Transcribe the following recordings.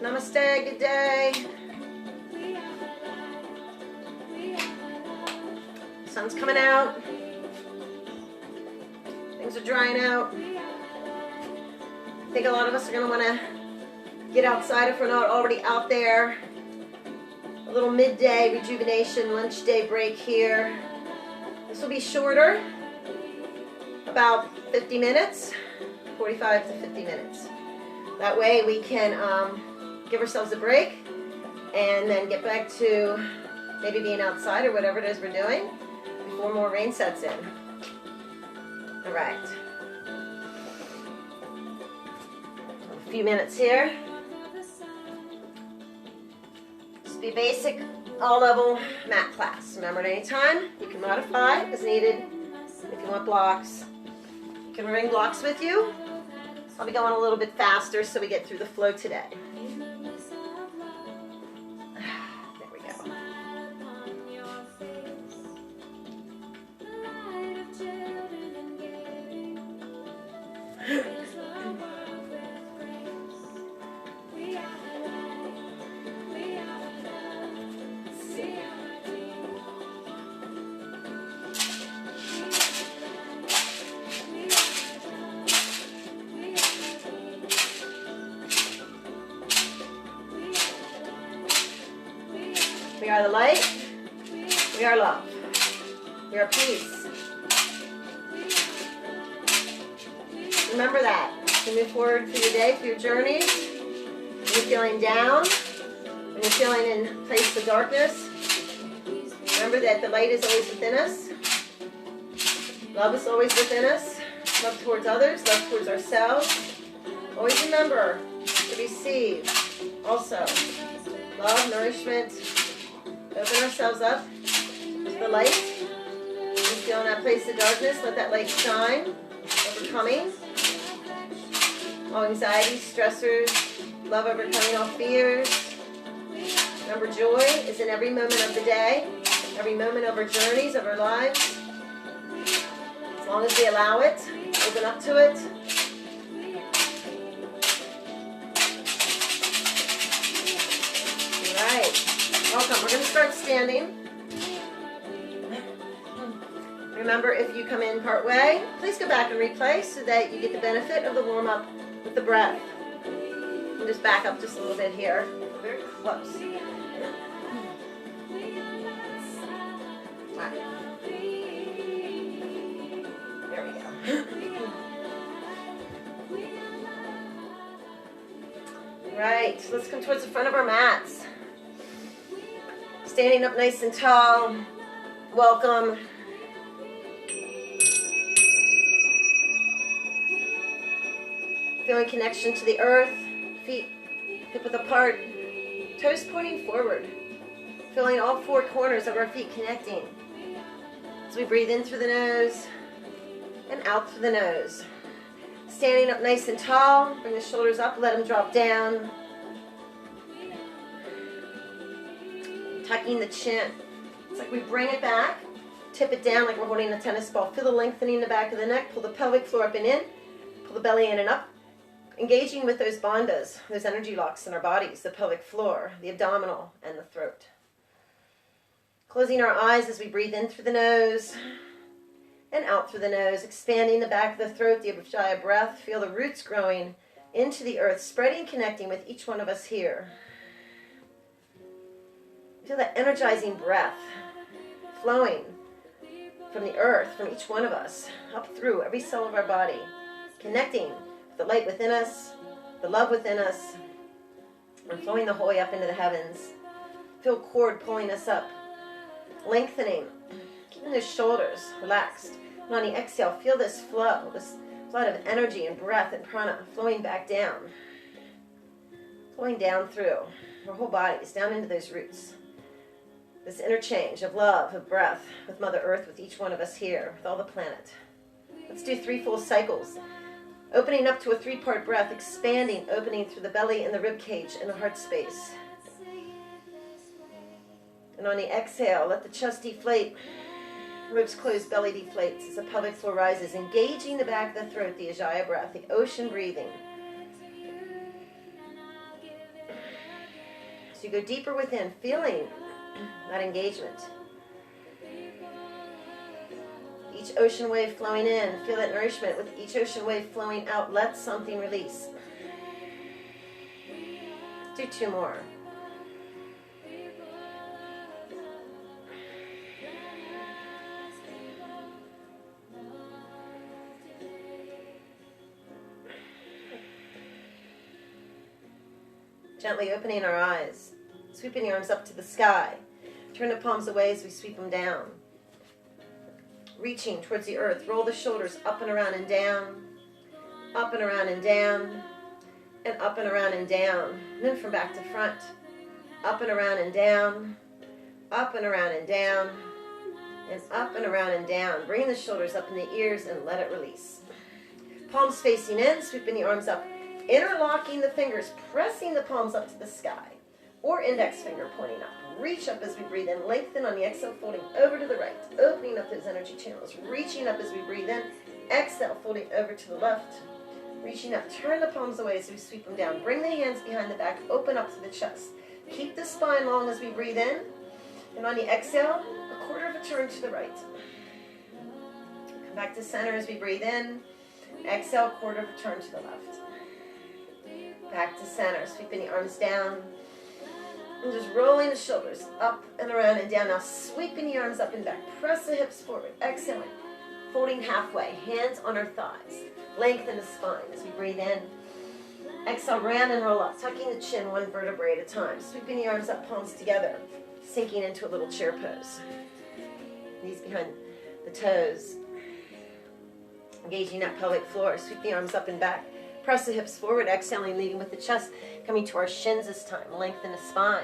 Namaste, good day. Sun's coming out. Things are drying out. I think a lot of us are going to want to get outside if we're not already out there. A little midday rejuvenation, lunch day break here. This will be shorter, about 50 minutes, 45 to 50 minutes. That way we can give ourselves a break and then get back to maybe being outside or whatever it is we're doing before more rain sets in. All right. A few minutes here. Just be basic, all-level mat class. Remember, at any time, you can modify as needed. If you want blocks, you can bring blocks with you. I'll be going a little bit faster so we get through the flow today. There we go. We are the light. We are love. We are peace. Remember that. As you move forward through your day, through your journey, when you're feeling down, when you're feeling in a place of darkness, remember that the light is always within us. Love is always within us. Love towards others, love towards ourselves. Always remember to receive also love, nourishment. Open ourselves up to the light. When you feel in that place of darkness, let that light shine, overcoming all anxiety, stressors, love overcoming all fears. Remember, joy is in every moment of the day, every moment of our journeys, of our lives. As long as we allow it, open up to it. All right. Welcome. We're going to start standing. Remember, if you come in part way, please go back and replay so that you get the benefit of the warm-up with the breath. We'll just back up just a little bit here. Very close. All right. There we go. All right, so let's come towards the front of our mats. Standing up nice and tall. Welcome. Feeling connection to the earth. Feet hip width apart. Toes pointing forward. Feeling all four corners of our feet connecting. As we breathe in through the nose and out through the nose. Standing up nice and tall. Bring the shoulders up. Let them drop down. Tucking the chin. It's like we bring it back, tip it down like we're holding a tennis ball. Feel the lengthening in the back of the neck. Pull the pelvic floor up and in. Pull the belly in and up. Engaging with those bandhas, those energy locks in our bodies, the pelvic floor, the abdominal, and the throat. Closing our eyes as we breathe in through the nose and out through the nose. Expanding the back of the throat, the Ujjayi breath. Feel the roots growing into the earth, spreading, connecting with each one of us here. Feel that energizing breath flowing from the earth, from each one of us, up through every cell of our body, connecting with the light within us, the love within us, and flowing the whole way up into the heavens. Feel cord pulling us up, lengthening, keeping those shoulders relaxed. And on the exhale, feel this flow, this flood of energy and breath and prana flowing back down, flowing down through our whole bodies, down into those roots. This interchange of love, of breath, with Mother Earth, with each one of us here, with all the planet. Let's do 3 full cycles. Opening up to a 3-part breath, expanding, opening through the belly and the rib cage and the heart space. And on the exhale, let the chest deflate, ribs close, belly deflates as the pelvic floor rises, engaging the back of the throat, the Ujjayi breath, the ocean breathing. you go deeper within, feeling that engagement. Each ocean wave flowing in, feel that nourishment. With each ocean wave flowing out, let something release. Do 2 more. Gently opening our eyes, sweeping the arms up to the sky. Turn the palms away as we sweep them down. Reaching towards the earth, roll the shoulders up and around and down, up and around and down, and up and around and down. And then from back to front, up and around and down, up and around and down, and up and around and down. Bring the shoulders up in the ears and let it release. Palms facing in, sweeping the arms up, interlocking the fingers, pressing the palms up to the sky, or index finger pointing up. Reach up as we breathe in, lengthen on the exhale, folding over to the right, opening up those energy channels, reaching up as we breathe in, exhale, folding over to the left, reaching up, turn the palms away as we sweep them down, bring the hands behind the back, open up to the chest, keep the spine long as we breathe in, and on the exhale, a quarter of a turn to the right. Come back to center as we breathe in, exhale, quarter of a turn to the left. Back to center, sweeping the arms down, and just rolling the shoulders up and around and down. Now sweeping the arms up and back. Press the hips forward. Exhaling. Folding halfway. Hands on our thighs. Lengthen the spine as we breathe in. Exhale, round and roll up. Tucking the chin 1 vertebrae at a time. Sweeping the arms up, palms together. Sinking into a little chair pose. Knees behind the toes. Engaging that pelvic floor. Sweep the arms up and back. Press the hips forward, exhaling, leading with the chest, coming to our shins this time. Lengthen the spine.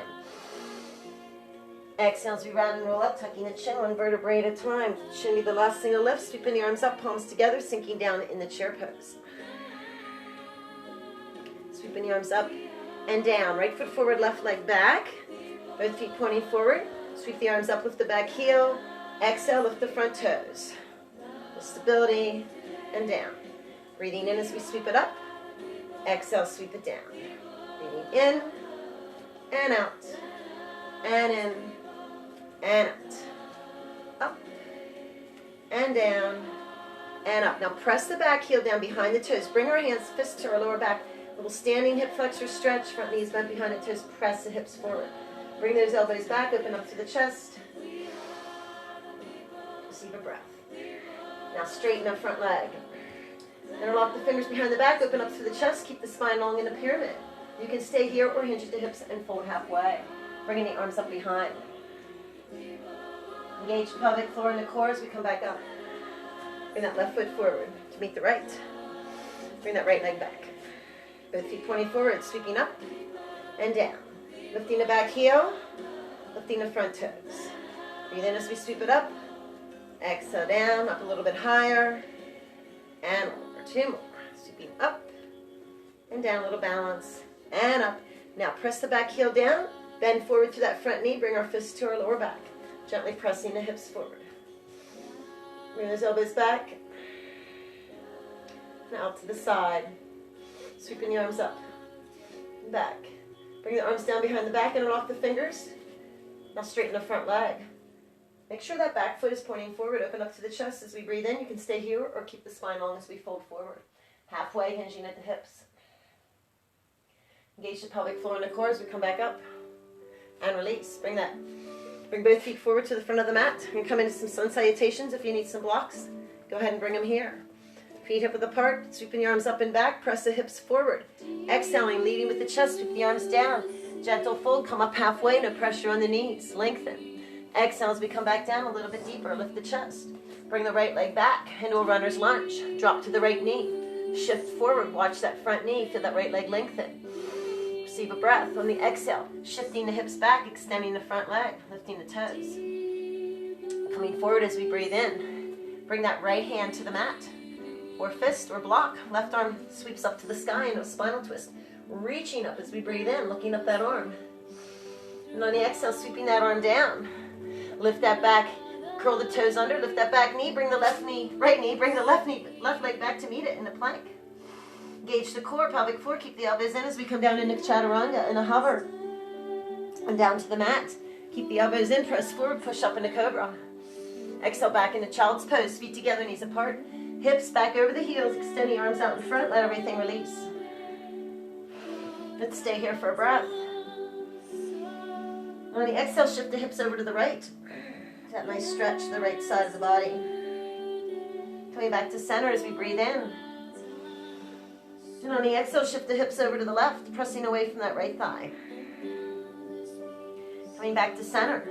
Exhale as we round and roll up, tucking the chin 1 vertebrae at a time. Chin be the last thing to lift. Sweeping the arms up, palms together, sinking down in the chair pose. Sweeping the arms up and down. Right foot forward, left leg back. Both feet pointing forward. Sweep the arms up, lift the back heel. Exhale, lift the front toes. Stability and down. Breathing in as we sweep it up. Exhale, sweep it down. Breathing in and out, and in and out. Up and down and up. Now press the back heel down behind the toes. Bring our hands, fists to our lower back. Little standing hip flexor stretch. Front knees bent behind the toes. Press the hips forward. Bring those elbows back. Open up to the chest. Receive a breath. Now straighten up front leg. Interlock the fingers behind the back, open up to the chest, keep the spine long in a pyramid. You can stay here or hinge at the hips and fold halfway. Bringing the arms up behind. Engage the pelvic floor and the core as we come back up. Bring that left foot forward to meet the right. Bring that right leg back. Both feet pointing forward, sweeping up and down. Lifting the back heel, lifting the front toes. Breathe in as we sweep it up. Exhale down, up a little bit higher. And over. 2 more. Sweeping up and down, a little balance. And up. Now press the back heel down. Bend forward to that front knee. Bring our fists to our lower back. Gently pressing the hips forward. Bring those elbows back. And out to the side. Sweeping the arms up and back. Bring the arms down behind the back and off the fingers. Now straighten the front leg. Make sure that back foot is pointing forward. Open up to the chest as we breathe in. You can stay here or keep the spine long as we fold forward. Halfway, hinging at the hips. Engage the pelvic floor and the core as we come back up. And release. Bring both feet forward to the front of the mat. You're going to come into some sun salutations. If you need some blocks, go ahead and bring them here. Feet hip width apart. Sweeping the arms up and back. Press the hips forward. Exhaling, leading with the chest. Sweep the arms down. Gentle fold. Come up halfway. No pressure on the knees. Lengthen. Exhale as we come back down a little bit deeper. Lift the chest. Bring the right leg back into a runner's lunge. Drop to the right knee. Shift forward. Watch that front knee. Feel that right leg lengthen. Receive a breath. On the exhale, shifting the hips back, extending the front leg, lifting the toes. Coming forward as we breathe in. Bring that right hand to the mat. Or fist or block. Left arm sweeps up to the sky in a spinal twist. Reaching up as we breathe in. Looking up that arm. And on the exhale, sweeping that arm down. Lift that back, curl the toes under, lift that back knee, bring the left left leg back to meet it in the plank. Engage the core, pelvic floor, keep the elbows in as we come down into chaturanga in a hover. And down to the mat. Keep the elbows in, press forward, push up into cobra. Exhale back into child's pose, feet together, knees apart. Hips back over the heels, extend the arms out in front, let everything release. Let's stay here for a breath. On the exhale, shift the hips over to the right. That nice stretch to the right side of the body. Coming back to center as we breathe in. And on the exhale, shift the hips over to the left, pressing away from that right thigh. Coming back to center.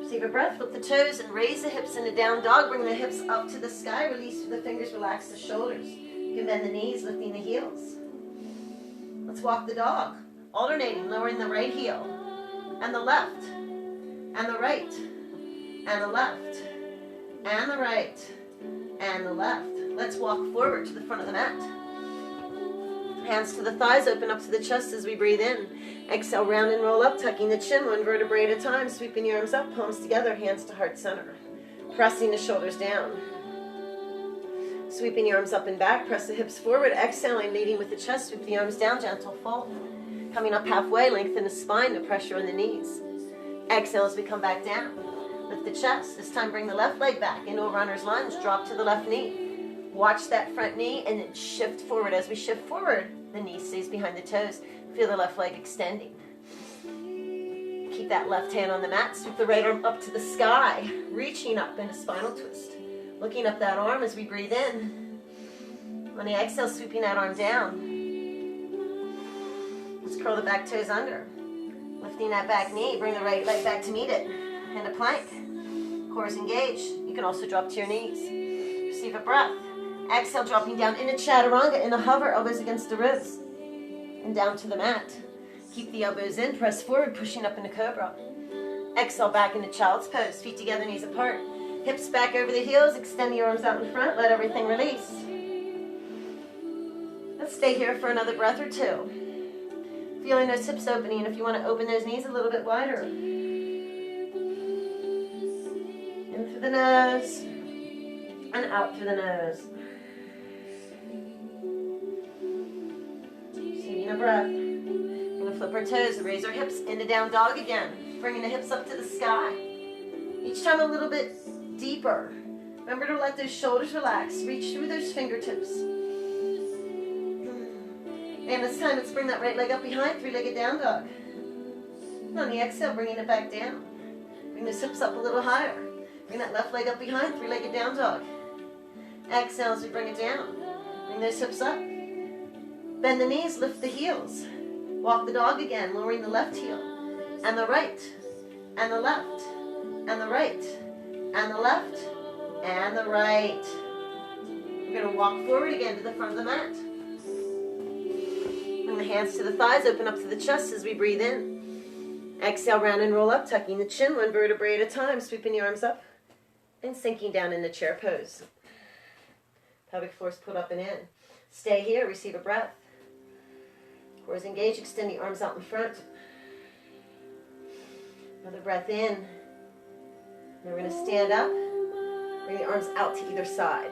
Receive a breath, flip the toes and raise the hips into down dog. Bring the hips up to the sky, release through the fingers, relax the shoulders. You can bend the knees, lifting the heels. Let's walk the dog, alternating, lowering the right heel, and the left, and the right, and the left, and the right, and the left. Let's walk forward to the front of the mat. Hands to the thighs, open up to the chest as we breathe in. Exhale, round and roll up, tucking the chin, one vertebrae at a time, sweeping your arms up, palms together, hands to heart center. Pressing the shoulders down. Sweeping your arms up and back, press the hips forward, exhaling, leading with the chest, sweep the arms down, gentle fold. Coming up halfway, lengthen the spine, no pressure on the knees. Exhale as we come back down. Lift the chest. This time bring the left leg back into a runner's lunge, drop to the left knee. Watch that front knee and then shift forward. As we shift forward, the knee stays behind the toes. Feel the left leg extending. Keep that left hand on the mat. Sweep the right arm up to the sky. Reaching up in a spinal twist. Looking up that arm as we breathe in. On the exhale, sweeping that arm down. Let's curl the back toes under. Lifting that back knee. Bring the right leg back to meet it. Into plank. Core is engaged. You can also drop to your knees. Receive a breath. Exhale, dropping down into chaturanga, in a hover, elbows against the ribs. And down to the mat. Keep the elbows in, press forward, pushing up into cobra. Exhale, back into child's pose, feet together, knees apart. Hips back over the heels, extend your arms out in front, let everything release. Let's stay here for another breath or two. Feeling those hips opening, if you want to open those knees a little bit wider. In through the nose, and out through the nose. A breath. We're going to flip our toes, raise our hips into down dog again. Bringing the hips up to the sky. Each time a little bit deeper. Remember to let those shoulders relax. Reach through those fingertips. And this time let's bring that right leg up behind, three-legged down dog. And on the exhale, bringing it back down. Bring those hips up a little higher. Bring that left leg up behind, three-legged down dog. Exhale as we bring it down. Bring those hips up. Bend the knees, lift the heels. Walk the dog again, lowering the left heel. And the right. And the left. And the right. And the left. And the right. We're going to walk forward again to the front of the mat. Bring the hands to the thighs, open up to the chest as we breathe in. Exhale, round and roll up, tucking the chin, one vertebrae at a time, sweeping the arms up. And sinking down in the chair pose. Pelvic floor is put up and in. Stay here, receive a breath. Core is engaged, extend the arms out in front. Another breath in. And we're going to stand up. Bring the arms out to either side.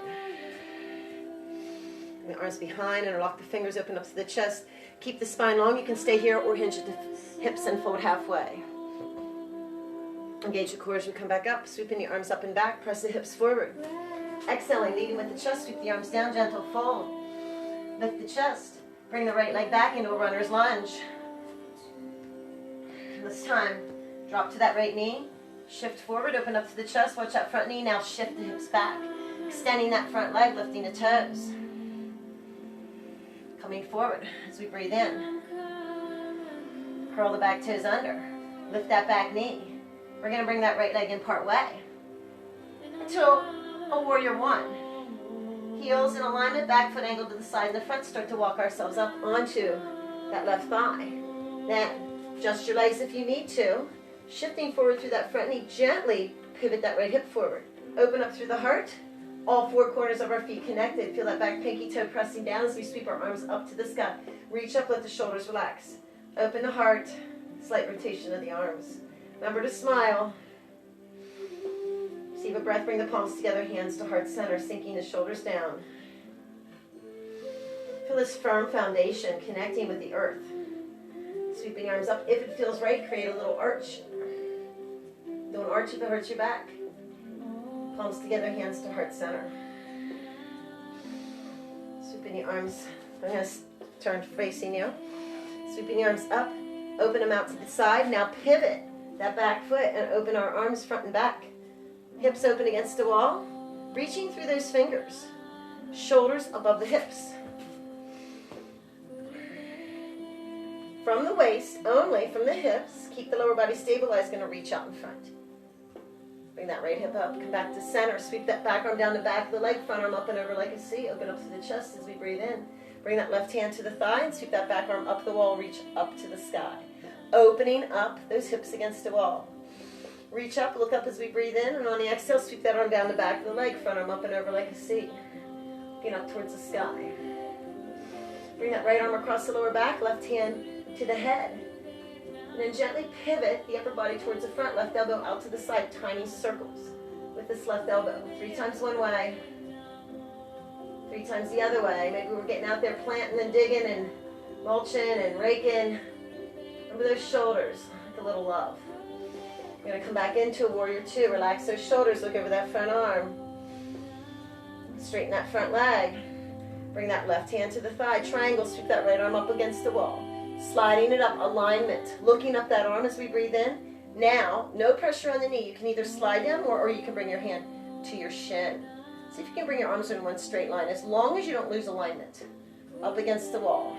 Bring the arms behind and lock the fingers, open up to the chest. Keep the spine long. You can stay here or hinge at the hips and fold halfway. Engage the core as we come back up. Sweeping the arms up and back. Press the hips forward. Exhaling, leading with the chest. Sweep the arms down, gentle fold. Lift the chest. Bring the right leg back into a runner's lunge. This time, drop to that right knee. Shift forward, open up to the chest. Watch that front knee. Now shift the hips back. Extending that front leg, lifting the toes. Coming forward as we breathe in. Curl the back toes under. Lift that back knee. We're going to bring that right leg in part way. Until a warrior one. Heels in alignment, back foot angled to the side and the front. Start to walk ourselves up onto that left thigh. Then adjust your legs if you need to. Shifting forward through that front knee, gently pivot that right hip forward. Open up through the heart. All four corners of our feet connected. Feel that back pinky toe pressing down as we sweep our arms up to the sky. Reach up, let the shoulders relax. Open the heart. Slight rotation of the arms. Remember to smile. Receive a breath, bring the palms together, hands to heart center, sinking the shoulders down. Feel this firm foundation connecting with the earth. As Sweeping your arms up. If it feels right, create a little arch. Don't arch if it hurts your back. Palms together, hands to heart center. Sweeping your arms. I'm going to turn facing you. Sweeping your arms up. Open them out to the side. Now pivot that back foot and open our arms front and back. Hips open against the wall. Reaching through those fingers. Shoulders above the hips. From the waist, only from the hips, keep the lower body stabilized, going to reach out in front. Bring that right hip up, come back to center, sweep that back arm down the back of the leg, front arm up and over like a C, open up to the chest as we breathe in. Bring that left hand to the thigh and sweep that back arm up the wall, reach up to the sky. Opening up those hips against the wall. Reach up, look up as we breathe in, and on the exhale, sweep that arm down the back of the leg, front arm up and over like a C. Looking up towards the sky. Bring that right arm across the lower back, left hand to the head. And then gently pivot the upper body towards the front, left elbow out to the side, tiny circles with this left elbow. 3 times one way, 3 times the other way. Maybe we're getting out there planting and digging and mulching and raking. Remember those shoulders, like a little love. We're going to come back into a warrior 2. Relax those shoulders, look over that front arm. Straighten that front leg. Bring that left hand to the thigh, triangle, sweep that right arm up against the wall. Sliding it up, alignment, looking up that arm as we breathe in. Now, no pressure on the knee. You can either slide down or you can bring your hand to your shin. See if you can bring your arms in one straight line, as long as you don't lose alignment. Up against the wall.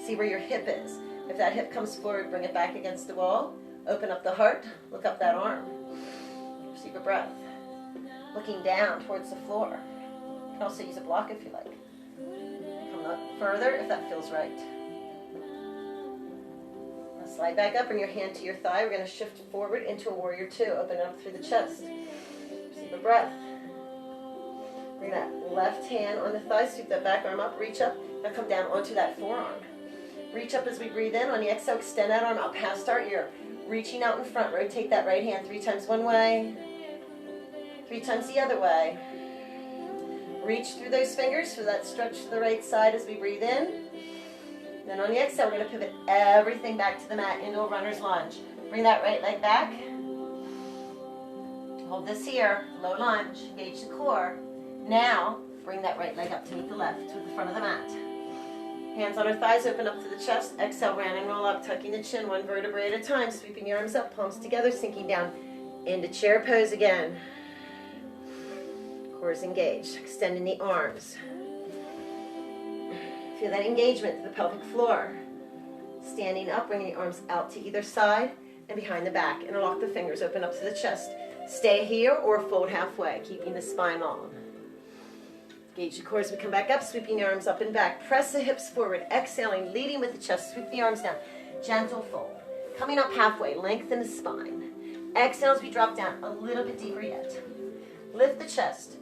See where your hip is. If that hip comes forward, bring it back against the wall. Open up the heart, look up that arm. Receive a breath. Looking down towards the floor. You can also use a block if you like. Come up further if that feels right. Slide back up, bring your hand to your thigh. We're going to shift forward into a warrior 2. Open up through the chest. Receive a breath. Bring that left hand on the thigh, sweep that back arm up, reach up. Now come down onto that forearm. Reach up as we breathe in. On the exhale, extend that arm out past our ear. Reaching out in front, rotate that right hand 3 times one way, 3 times the other way. Reach through those fingers for that stretch to the right side as we breathe in. Then on the exhale, we're going to pivot everything back to the mat into a runner's lunge. Bring that right leg back. Hold this here, low lunge, engage the core. Now, bring that right leg up to meet the left with the front of the mat. Hands on our thighs, open up to the chest. Exhale, round and roll up, tucking the chin, 1 vertebrae at a time. Sweeping your arms up, palms together, sinking down into chair pose again. Core is engaged, extending the arms. Feel that engagement to the pelvic floor. Standing up, bringing the arms out to either side and behind the back. Interlock the fingers, open up to the chest. Stay here or fold halfway, keeping the spine long. Engage the core as we come back up, sweeping the arms up and back. Press the hips forward, exhaling, leading with the chest. Sweep the arms down. Gentle fold. Coming up halfway, lengthen the spine. Exhale as we drop down a little bit deeper yet. Lift the chest.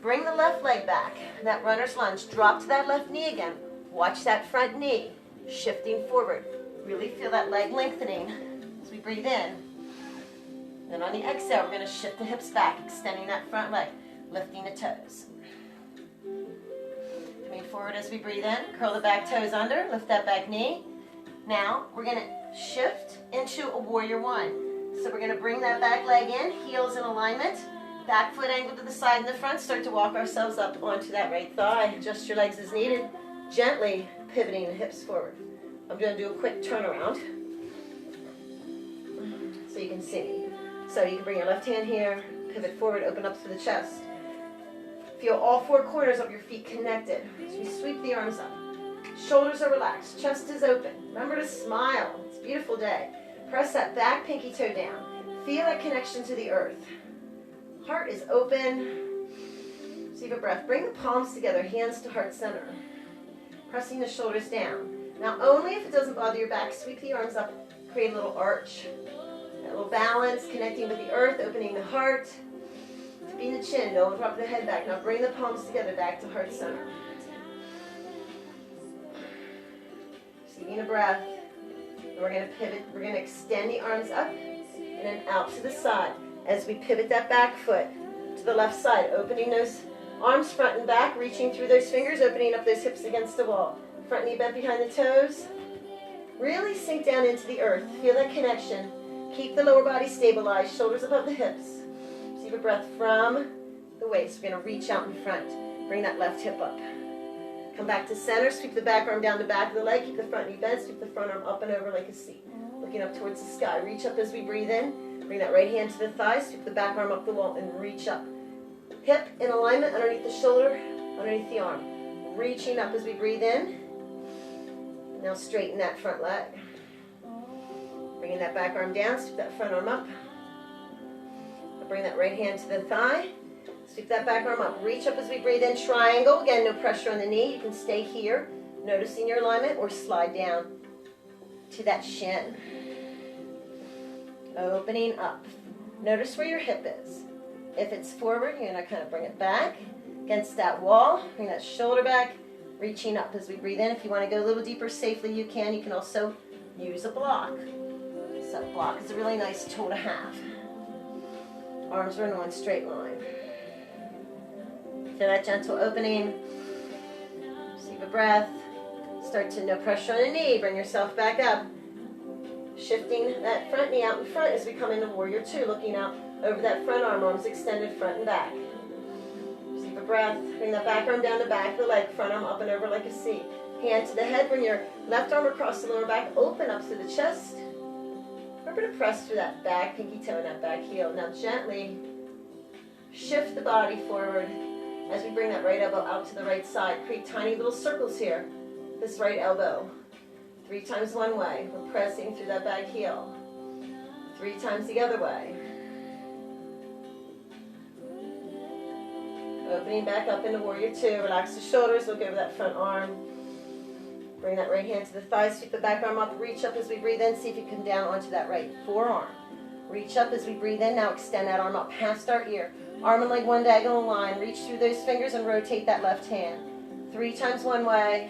Bring the left leg back. That runner's lunge. Drop to that left knee again. Watch that front knee shifting forward. Really feel that leg lengthening as we breathe in. Then on the exhale, we're going to shift the hips back, extending that front leg, lifting the toes. Coming forward as we breathe in, curl the back toes under, lift that back knee. Now, we're going to shift into a warrior 1. So we're going to bring that back leg in, heels in alignment, back foot angled to the side and the front, start to walk ourselves up onto that right thigh. Adjust your legs as needed. Gently pivoting the hips forward. I'm going to do a quick turnaround so you can see me. So you can bring your left hand here, pivot forward, open up to the chest. Feel all 4 corners of your feet connected as we sweep the arms up. Shoulders are relaxed, chest is open. Remember to smile. It's a beautiful day. Press that back pinky toe down. Feel that connection to the earth. Heart is open. Receive a breath. Bring the palms together, hands to heart center. Pressing the shoulders down. Now only if it doesn't bother your back, sweep the arms up, create a little arch. A little balance, connecting with the earth, opening the heart. Tipping the chin, don't drop the head back. Now bring the palms together back to heart center. Receiving a breath. And we're going to pivot, we're going to extend the arms up and then out to the side. As we pivot that back foot to the left side, opening those arms front and back, reaching through those fingers, opening up those hips against the wall. Front knee bent behind the toes. Really sink down into the earth. Feel that connection. Keep the lower body stabilized, shoulders above the hips. Receive a breath from the waist. We're going to reach out in front. Bring that left hip up. Come back to center. Sweep the back arm down the back of the leg. Keep the front knee bent. Sweep the front arm up and over like a C. Looking up towards the sky. Reach up as we breathe in. Bring that right hand to the thigh. Sweep the back arm up the wall and reach up. Hip in alignment underneath the shoulder, underneath the arm. Reaching up as we breathe in. Now straighten that front leg. Bringing that back arm down, sweep that front arm up. Bring that right hand to the thigh. Sweep that back arm up. Reach up as we breathe in. Triangle. Again, no pressure on the knee. You can stay here, noticing your alignment, or slide down to that shin. Opening up. Notice where your hip is. If it's forward, you're going to kind of bring it back against that wall. Bring that shoulder back. Reaching up as we breathe in. If you want to go a little deeper safely, you can. You can also use a block. So a block is a really nice tool to have. Arms are in one straight line. Feel that gentle opening. Receive a breath. Start to no pressure on the knee. Bring yourself back up. Shifting that front knee out in front as we come into Warrior Two. Looking out over that front arm. Arms extended front and back. Receive a breath. Bring that back arm down the back of the leg. Front arm up and over like a C. Hand to the head. Bring your left arm across the lower back. Open up through the chest. Remember to press through that back pinky toe and that back heel. Now gently shift the body forward as we bring that right elbow out to the right side. Create tiny little circles here. This right elbow. 3 times one way. We're pressing through that back heel. 3 times the other way. Opening back up into Warrior Two. Relax the shoulders. Look over that front arm. Bring that right hand to the thigh. Sweep the back arm up. Reach up as we breathe in. See if you can come down onto that right forearm. Reach up as we breathe in. Now extend that arm up past our ear. Arm and leg one diagonal line. Reach through those fingers and rotate that left hand. 3 times one way.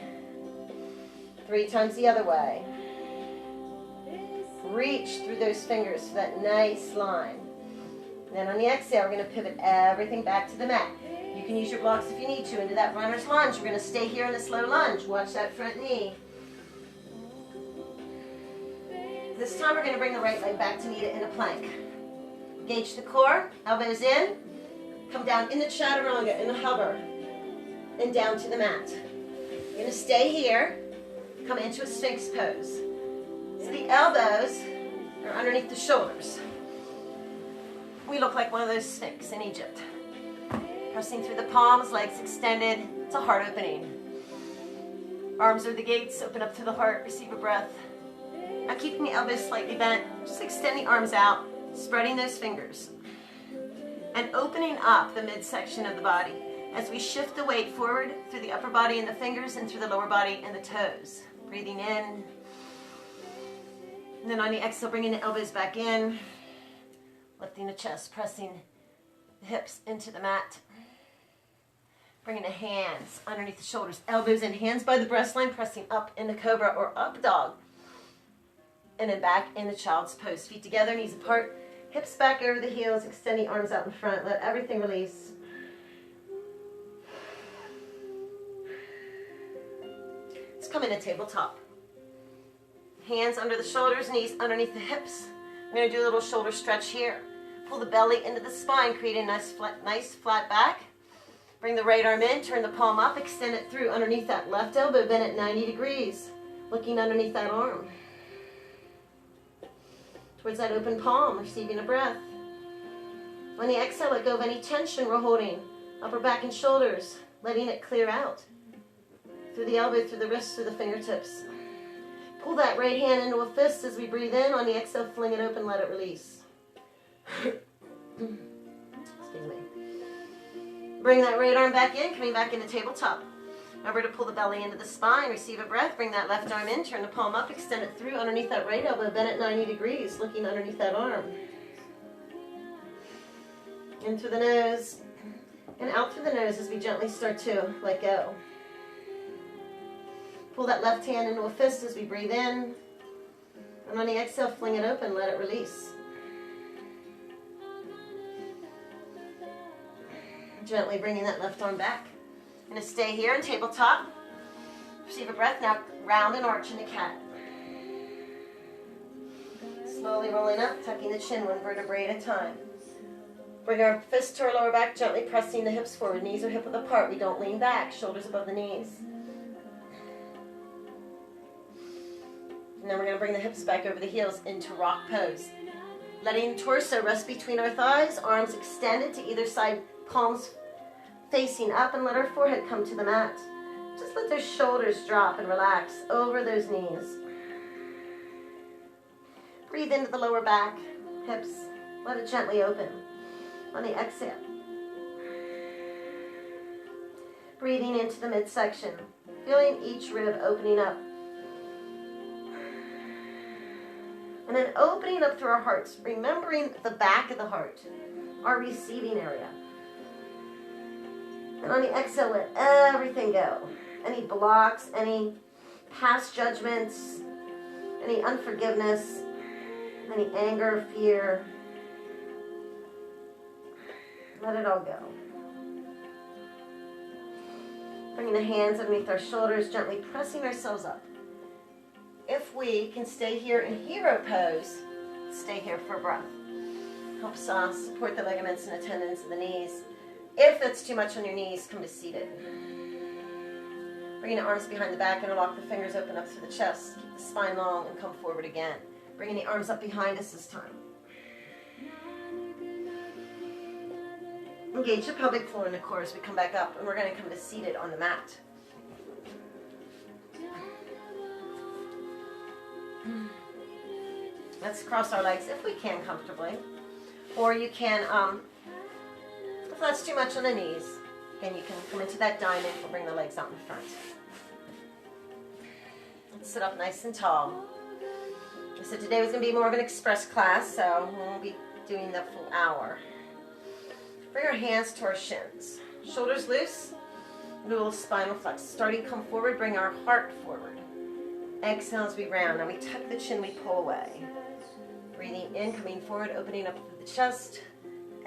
3 times the other way. Reach through those fingers to that nice line. Then on the exhale, we're going to pivot everything back to the mat. You can use your blocks if you need to into that runner's lunge. We're going to stay here in a slow lunge. Watch that front knee. This time we're going to bring the right leg back to meet it in a plank. Engage the core, elbows in. Come down in the chaturanga, in the hover, and down to the mat. You're going to stay here. Come into a sphinx pose. So the elbows are underneath the shoulders. We look like one of those sphinx in Egypt. Pressing through the palms, legs extended. It's a heart opening. Arms are the gates, open up to the heart, receive a breath. Now keeping the elbows slightly bent, just extend the arms out, spreading those fingers. And opening up the midsection of the body as we shift the weight forward through the upper body and the fingers and through the lower body and the toes. Breathing in. And then on the exhale, bringing the elbows back in. Lifting the chest, pressing the hips into the mat. Bringing the hands underneath the shoulders, elbows in, hands by the breast line, pressing up into cobra or up dog. And then back into child's pose. Feet together, knees apart, hips back over the heels, extending arms out in front. Let everything release. Let's come into tabletop. Hands under the shoulders, knees underneath the hips. I'm going to do a little shoulder stretch here. Pull the belly into the spine, create a nice flat back. Bring the right arm in, turn the palm up, extend it through underneath that left elbow, bend at 90 degrees. Looking underneath that arm. Towards that open palm, receiving a breath. On the exhale, let go of any tension we're holding. Upper back and shoulders, letting it clear out. Through the elbow, through the wrists, through the fingertips. Pull that right hand into a fist as we breathe in. On the exhale, fling it open, let it release. Excuse me. Bring that right arm back in, coming back into tabletop. Remember to pull the belly into the spine, receive a breath, bring that left arm in, turn the palm up, extend it through underneath that right elbow, bend at 90 degrees, looking underneath that arm. In through the nose, and out through the nose as we gently start to let go. Pull that left hand into a fist as we breathe in, and on the exhale, fling it open, let it release. Gently bringing that left arm back. I'm going to stay here in tabletop. Receive a breath. Now round and arch into cat. Slowly rolling up, tucking the chin one vertebrae at a time. Bring our fist to our lower back, gently pressing the hips forward. Knees are hip width apart. We don't lean back. Shoulders above the knees. And then we're going to bring the hips back over the heels into rock pose. Letting torso rest between our thighs, arms extended to either side, palms facing up, and let our forehead come to the mat. Just let those shoulders drop and relax over those knees. Breathe into the lower back, hips. Let it gently open. On the exhale. Breathing into the midsection. Feeling each rib opening up. And then opening up through our hearts, remembering the back of the heart, our receiving area. And on the exhale, let everything go. Any blocks, any past judgments, any unforgiveness, any anger, fear. Let it all go. Bringing the hands underneath our shoulders, gently pressing ourselves up. If we can stay here in hero pose, stay here for breath. Helps support the ligaments and the tendons of the knees. If it's too much on your knees, come to seated. Bringing the arms behind the back, interlock the fingers, open up through the chest. Keep the spine long and come forward again. Bringing the arms up behind us this time. Engage the pelvic floor in the core as we come back up, and we're going to come to seated on the mat. Let's cross our legs if we can comfortably. Or you can, if that's too much on the knees, again you can come into that diamond. We'll bring the legs out in front. Let's sit up nice and tall. So today was going to be more of an express class, so we won't be doing the full hour. Bring our hands to our shins. Shoulders loose. Do a little spinal flex. Starting come forward, bring our heart forward. Exhale as we round. Now we tuck the chin, we pull away. Breathing in, coming forward, opening up through the chest.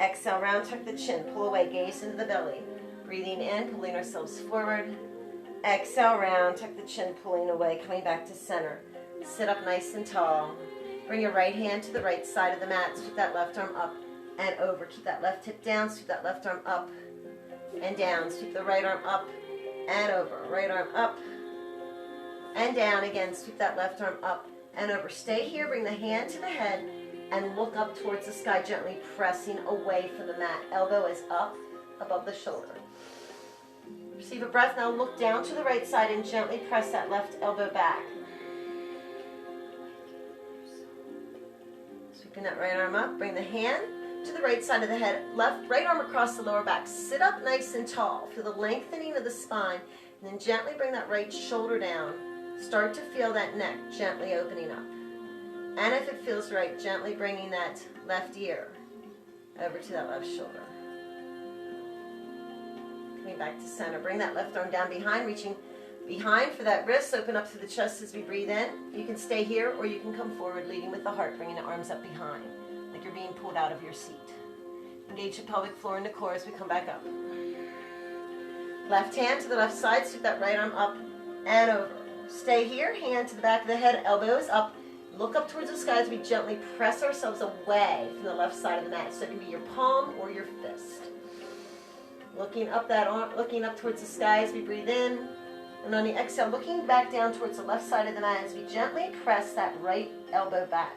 Exhale, round, tuck the chin, pull away, gaze into the belly. Breathing in, pulling ourselves forward. Exhale, round, tuck the chin, pulling away, coming back to center. Sit up nice and tall. Bring your right hand to the right side of the mat. Sweep that left arm up and over. Keep that left hip down. Sweep that left arm up and down. Sweep the right arm up and over. Right arm up and down. Again, sweep that left arm up and over. Stay here. Bring the hand to the head and look up towards the sky, gently pressing away from the mat. Elbow is up above the shoulder. Receive a breath. Now look down to the right side and gently press that left elbow back. Sweeping that right arm up. Bring the hand to the right side of the head. Right arm across the lower back. Sit up nice and tall. Feel the lengthening of the spine. And then gently bring that right shoulder down. Start to feel that neck gently opening up. And if it feels right, gently bringing that left ear over to that left shoulder. Coming back to center. Bring that left arm down behind, reaching behind for that wrist. Open up through the chest as we breathe in. You can stay here or you can come forward, leading with the heart, bringing the arms up behind, like you're being pulled out of your seat. Engage the pelvic floor in the core as we come back up. Left hand to the left side, sweep that right arm up and over. Stay here, hand to the back of the head, elbows up. Look up towards the sky as we gently press ourselves away from the left side of the mat. So it can be your palm or your fist. Looking up that arm, looking up towards the sky as we breathe in. And on the exhale, looking back down towards the left side of the mat as we gently press that right elbow back.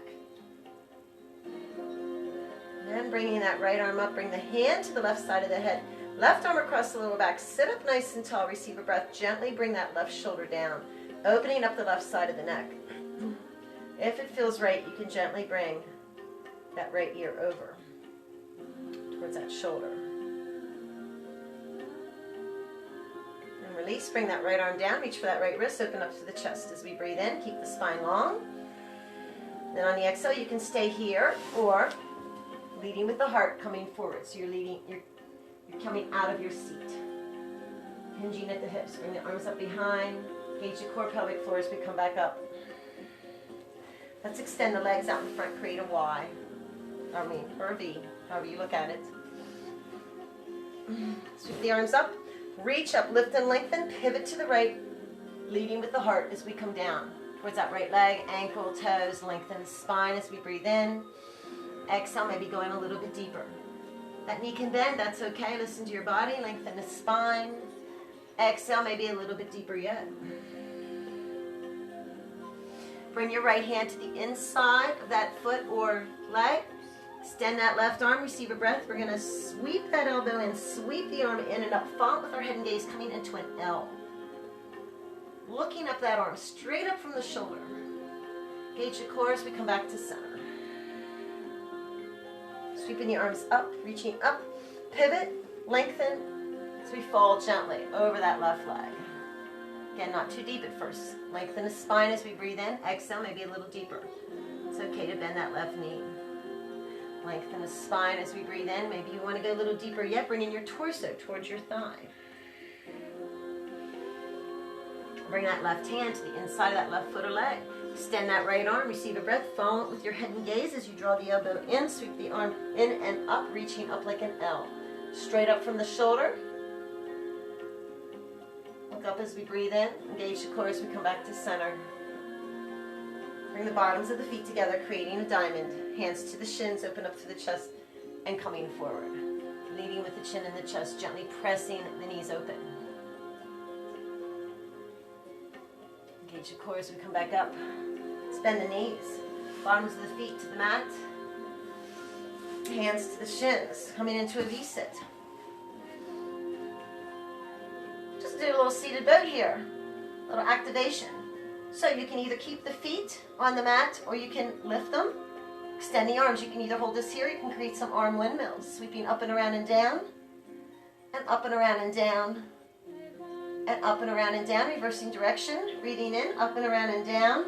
Then bringing that right arm up, bring the hand to the left side of the head. Left arm across the lower back. Sit up nice and tall. Receive a breath. Gently bring that left shoulder down. Opening up the left side of the neck. If it feels right, you can gently bring that right ear over towards that shoulder. And release. Bring that right arm down. Reach for that right wrist. Open up to the chest as we breathe in. Keep the spine long. Then on the exhale, you can stay here or leading with the heart, coming forward. So you're coming out of your seat. Hinging at the hips. Bring the arms up behind. Engage the core, pelvic floor as we come back up. Let's extend the legs out in front, create a Y. Or a V, however you look at it. Sweep the arms up, reach up, lift and lengthen, pivot to the right, leading with the heart as we come down. towards that right leg, ankle, toes, lengthen the spine as we breathe in. Exhale, maybe going a little bit deeper. That knee can bend, that's okay. Listen to your body, lengthen the spine. Exhale, maybe a little bit deeper yet. Bring your right hand to the inside of that foot or leg. Extend that left arm, receive a breath. We're gonna sweep that elbow in, sweep the arm in and up, fall with our head and gaze coming into an L. Looking up that arm, straight up from the shoulder. Engage your core as we come back to center. Sweeping the arms up, reaching up, pivot, lengthen, as we fall gently over that left leg. Again, not too deep at first. Lengthen the spine as we breathe in. Exhale, maybe a little deeper. It's okay to bend that left knee. Lengthen the spine as we breathe in. Maybe you want to go a little deeper yet. Bring in your torso towards your thigh. Bring that left hand to the inside of that left foot or leg. Extend that right arm. Receive a breath. Follow it with your head and gaze as you draw the elbow in. Sweep the arm in and up, reaching up like an L. Straight up from the shoulder. Look up as we breathe in. Engage the core as we come back to center. Bring the bottoms of the feet together, creating a diamond. Hands to the shins, open up to the chest, and coming forward. Leading with the chin and the chest, gently pressing the knees open. Engage the core as we come back up. Let's bend the knees. Bottoms of the feet to the mat. Hands to the shins, coming into a V-sit. Just do a little seated boat here. A little activation. So you can either keep the feet on the mat or you can lift them. Extend the arms. You can either hold this here, you can create some arm windmills. Sweeping up and around and down. And up and around and down. And up and around and down. Reversing direction. Breathing in. Up and around and down.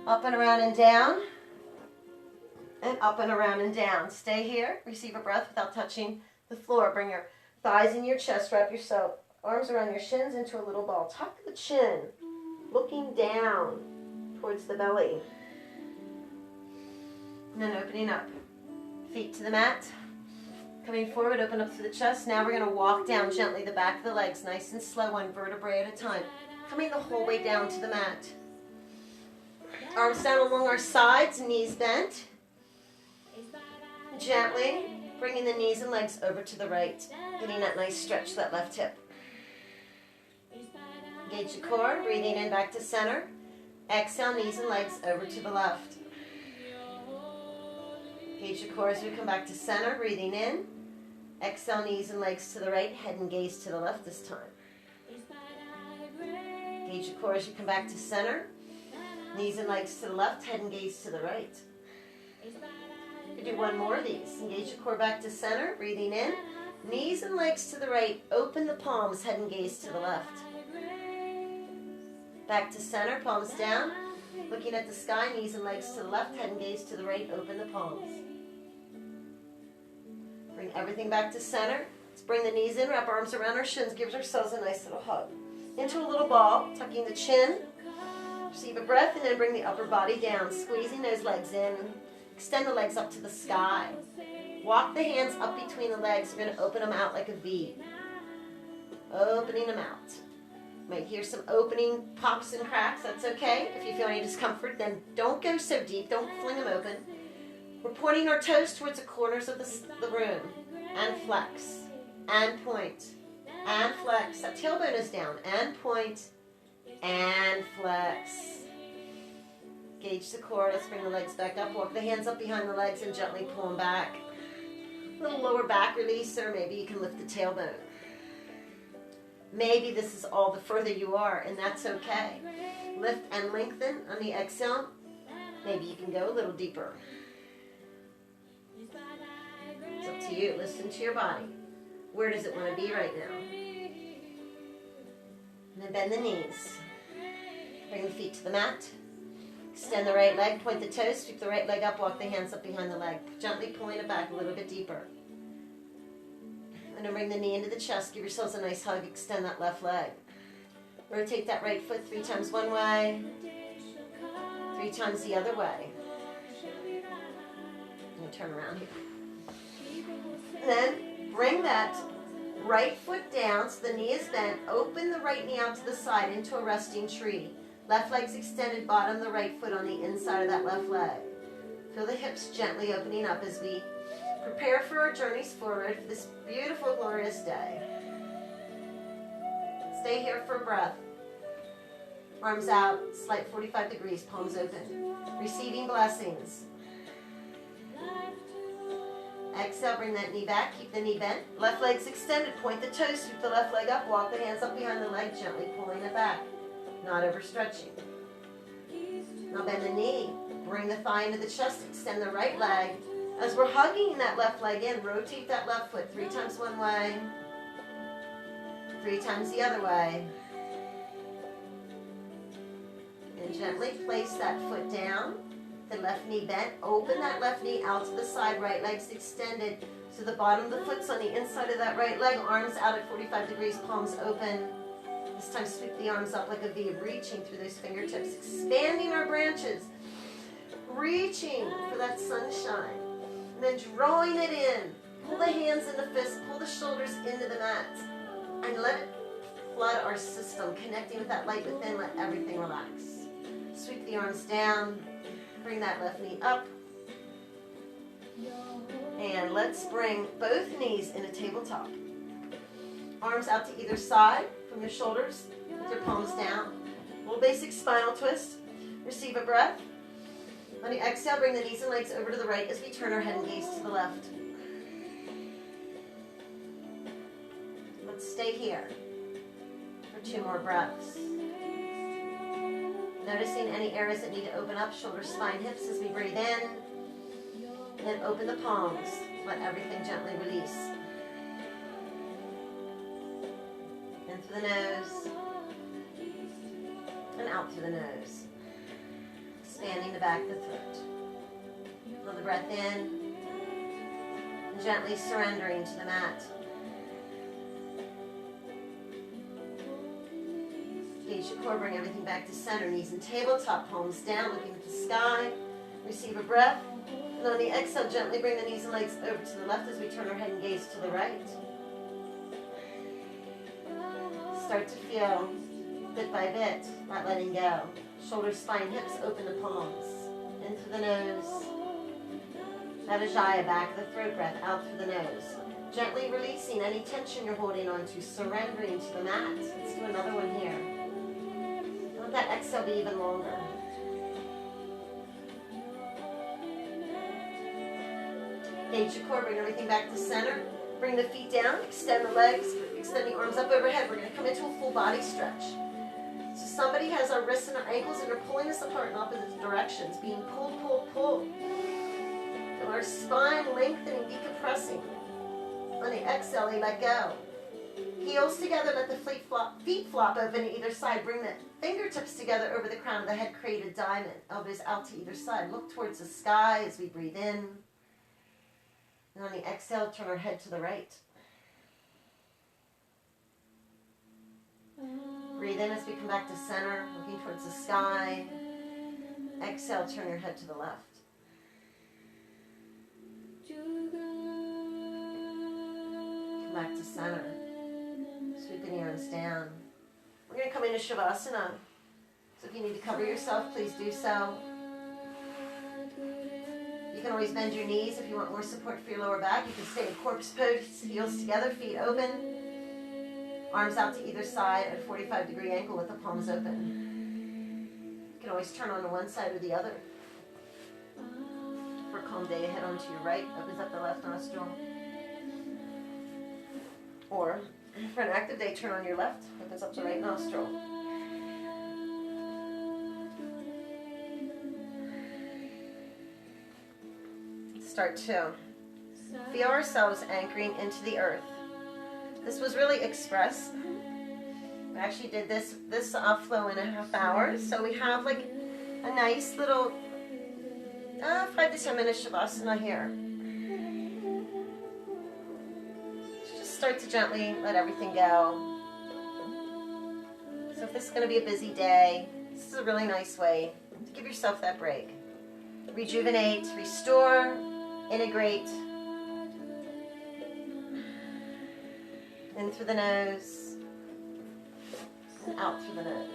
Up and around and down. And up and around and down. Stay here. Receive a breath without touching the floor. Bring your thighs in your chest. Wrap yourself. Arms around your shins into a little ball. Tuck the chin. Looking down towards the belly. And then opening up. Feet to the mat. Coming forward, open up to the chest. Now we're going to walk down gently the back of the legs, nice and slow, one vertebrae at a time. Coming the whole way down to the mat. Arms down along our sides, knees bent. Gently bringing the knees and legs over to the right. Getting that nice stretch to that left hip. Engage the core, breathing in back to center. Exhale, knees and legs over to the left. Engage your core as we come back to center, breathing in. Exhale, knees and legs to the right, head and gaze to the left this time. Engage your core as you come back to center. Knees and legs to the left, head and gaze to the right. You do one more of these. Engage your core back to center, breathing in. Knees and legs to the right, open the palms, head and gaze to the left. Back to center, palms down. Looking at the sky, knees and legs to the left, head and gaze to the right, open the palms. Bring everything back to center. Let's bring the knees in, wrap arms around our shins, give ourselves a nice little hug. Into a little ball, tucking the chin. Receive a breath and then bring the upper body down, squeezing those legs in. Extend the legs up to the sky. Walk the hands up between the legs. We're going to open them out like a V. Opening them out. Might hear some opening pops and cracks. That's okay. If you feel any discomfort, then don't go so deep. Don't fling them open. We're pointing our toes towards the corners of the room. And flex. And point. And flex. That tailbone is down. And point. And flex. Engage the core. Let's bring the legs back up. Walk the hands up behind the legs and gently pull them back. A little lower back release, or maybe you can lift the tailbone. Maybe this is all the further you are, and that's okay. Lift and lengthen on the exhale. Maybe you can go a little deeper. It's up to you. Listen to your body. Where does it want to be right now? And then bend the knees. Bring the feet to the mat. Extend the right leg, point the toes, sweep the right leg up, walk the hands up behind the leg. Gently pulling it back a little bit deeper. And then bring the knee into the chest. Give yourselves a nice hug. Extend that left leg. Rotate that right foot 3 times one way, 3 times the other way. And turn around here. And then bring that right foot down so the knee is bent. Open the right knee out to the side into a resting tree. Left leg's extended, bottom of the right foot on the inside of that left leg. Feel the hips gently opening up as we prepare for our journeys forward for this beautiful, glorious day. Stay here for a breath. Arms out, slight 45 degrees, palms open. Receiving blessings. Exhale, bring that knee back, keep the knee bent. Left leg's extended, point the toes, sweep the left leg up, walk the hands up behind the leg, gently pulling it back. Not overstretching. Now bend the knee, bring the thigh into the chest, extend the right leg. As we're hugging that left leg in, rotate that left foot 3 times one way, 3 times the other way. And gently place that foot down, the left knee bent, open that left knee out to the side, right leg's extended. So the bottom of the foot's on the inside of that right leg, arms out at 45 degrees, palms open. This time sweep the arms up like a V, reaching through those fingertips, expanding our branches, reaching for that sunshine, and then drawing it in. Pull the hands into fists, pull the shoulders into the mat, and let it flood our system, connecting with that light within, let everything relax. Sweep the arms down, bring that left knee up, and let's bring both knees in a tabletop. Arms out to either side from your shoulders with your palms down. A little basic spinal twist. Receive a breath. On the exhale, bring the knees and legs over to the right as we turn our head and gaze to the left. Let's stay here for 2 more breaths. Noticing any areas that need to open up, shoulders, spine, hips as we breathe in. And then open the palms. Let everything gently release. In through the nose. And out through the nose. Expanding the back of the throat. Another breath in. And gently surrendering to the mat. Engage your core, bring everything back to center. Knees in tabletop, palms down, looking at the sky. Receive a breath. And on the exhale, gently bring the knees and legs over to the left as we turn our head and gaze to the right. Start to feel, bit by bit, not letting go. Shoulders, spine, hips, open the palms. In through the nose. Nadajaya, back of the throat breath, out through the nose. Gently releasing any tension you're holding on to, surrendering to the mat. Let's do another one here. Let that exhale be even longer. Engage your core, bring everything back to center. Bring the feet down, extend the legs, extend the arms up overhead. We're going to come into a full body stretch. So somebody has our wrists and our ankles and they're pulling us apart in opposite directions, being pulled, pulled, pulled. Feel our spine lengthening, decompressing. On the exhale, you let go. Heels together, let the feet flop open to either side. Bring the fingertips together over the crown of the head, create a diamond. Elbows out to either side. Look towards the sky as we breathe in. And on the exhale, turn our head to the right. Breathe in as we come back to center, looking towards the sky. Exhale, turn your head to the left. Come back to center. Sweeping the arms down. We're going to come into Shavasana. So if you need to cover yourself, please do so. You can always bend your knees if you want more support for your lower back. You can stay in corpse pose, heels together, feet open. Arms out to either side at a 45-degree angle with the palms open. You can always turn on to one side or the other. For a calm day, head onto your right, opens up the left nostril. Or, for an active day, turn on your left, opens up the right nostril. Start to feel ourselves anchoring into the earth. This was really express. I actually did this flow in a half hour, so we have like a nice little 5 to 10 minute Shavasana here. Just start to gently let everything go. So if this is going to be a busy day, this is a really nice way to give yourself that break. Rejuvenate, restore, integrate. In through the nose and out through the nose.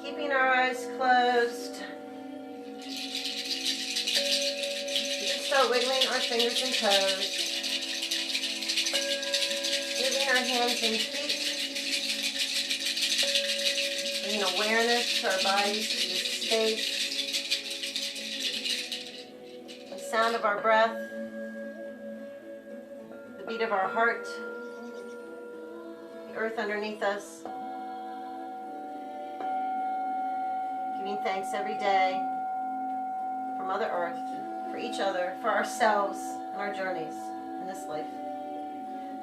Keeping our eyes closed. We can start wiggling our fingers and toes. Moving our hands and feet. Bringing awareness to our bodies, to this space. The sound of our breath. The beat of our heart. The earth underneath us. Giving thanks every day for Mother Earth, for each other, for ourselves, and our journeys in this life.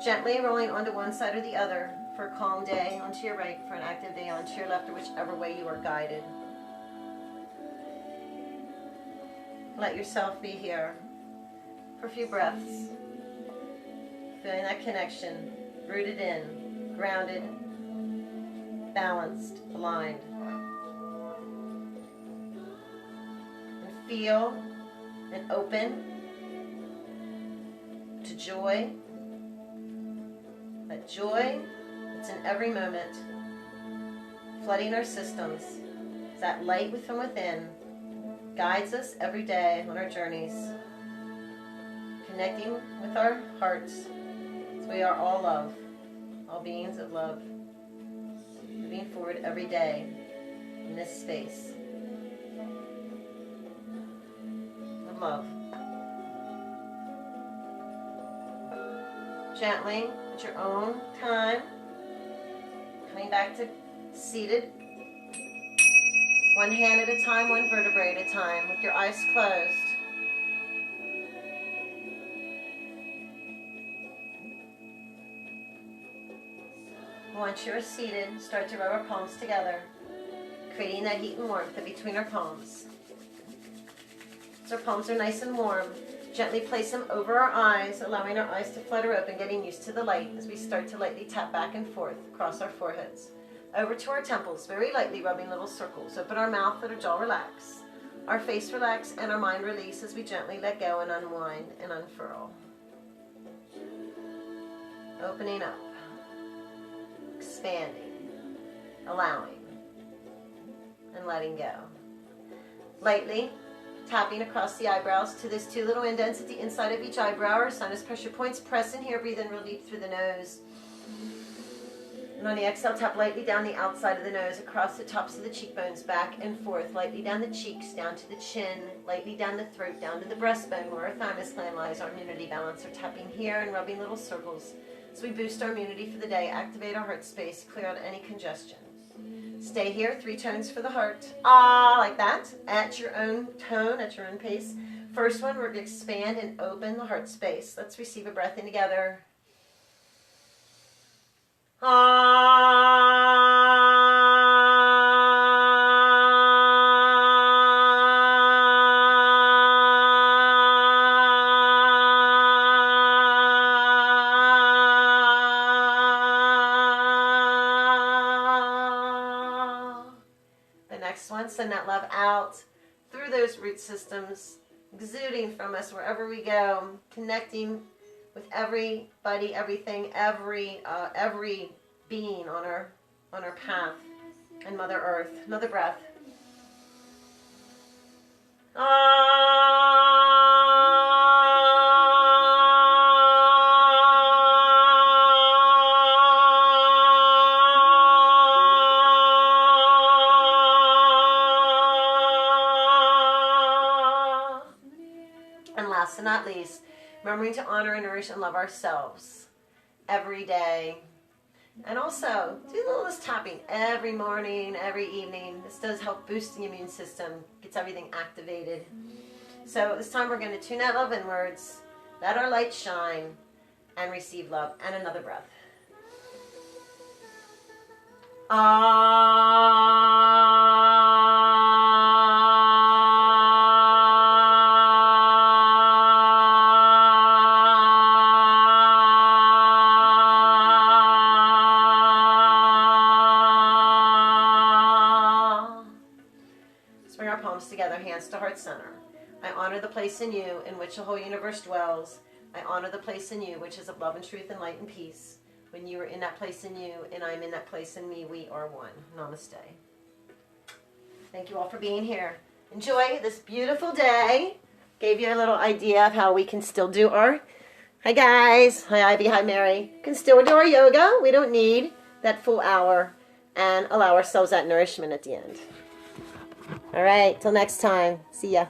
Gently rolling onto one side or the other for a calm day, onto your right, for an active day, onto your left, or whichever way you are guided. Let yourself be here for a few breaths, feeling that connection, rooted in, grounded, balanced, aligned. Feel and open to joy. That joy that's in every moment, flooding our systems. That light from within guides us every day on our journeys. connecting with our hearts. So we are all love, all beings of love, moving forward every day in this space of love. Gently, at your own time, coming back to seated. One hand at a time, one vertebrae at a time, with your eyes closed. Once you're seated, start to rub our palms together, creating that heat and warmth in between our palms. So our palms are nice and warm. Gently place them over our eyes, allowing our eyes to flutter open, getting used to the light as we start to lightly tap back and forth across our foreheads. Over to our temples, very lightly rubbing little circles. Open our mouth, let our jaw relax. Our face relax and our mind release as we gently let go and unwind and unfurl. Opening up. Expanding. Allowing. And letting go. Lightly tapping across the eyebrows to those two little indents at the inside of each eyebrow. Our sinus pressure points. Press in here. Breathe in real deep through the nose. And on the exhale, tap lightly down the outside of the nose, across the tops of the cheekbones, back and forth, lightly down the cheeks, down to the chin, lightly down the throat, down to the breastbone where our thymus gland lies, our immunity balance. We're tapping here and rubbing little circles as we boost our immunity for the day, activate our heart space, clear out any congestion. Stay here, 3 tones for the heart. Ah, like that, at your own tone, at your own pace. First one, we're going to expand and open the heart space. Let's receive a breath in together. The next one, send that love out through those root systems, exuding from us wherever we go, connecting with everybody, everything, every being on our path, and Mother Earth. Another breath. And last but not least, remembering to honor and nourish and love ourselves every day. And also, do a little tapping every morning, every evening. This does help boost the immune system, gets everything activated. So this time we're going to tune that love inwards, let our light shine, and receive love. And another breath. Bring our palms together, hands to heart center. I honor the place in you in which the whole universe dwells. I honor the place in you which is of love and truth and light and peace. When you are in that place in you and I'm in that place in me, we are one. Namaste. Thank you all for being here. Enjoy this beautiful day. Gave you a little idea of how we can still do our... Hi guys. Hi Ivy. Hi Mary. Can still do our yoga. We don't need that full hour, and allow ourselves that nourishment at the end. All right, till next time. See ya.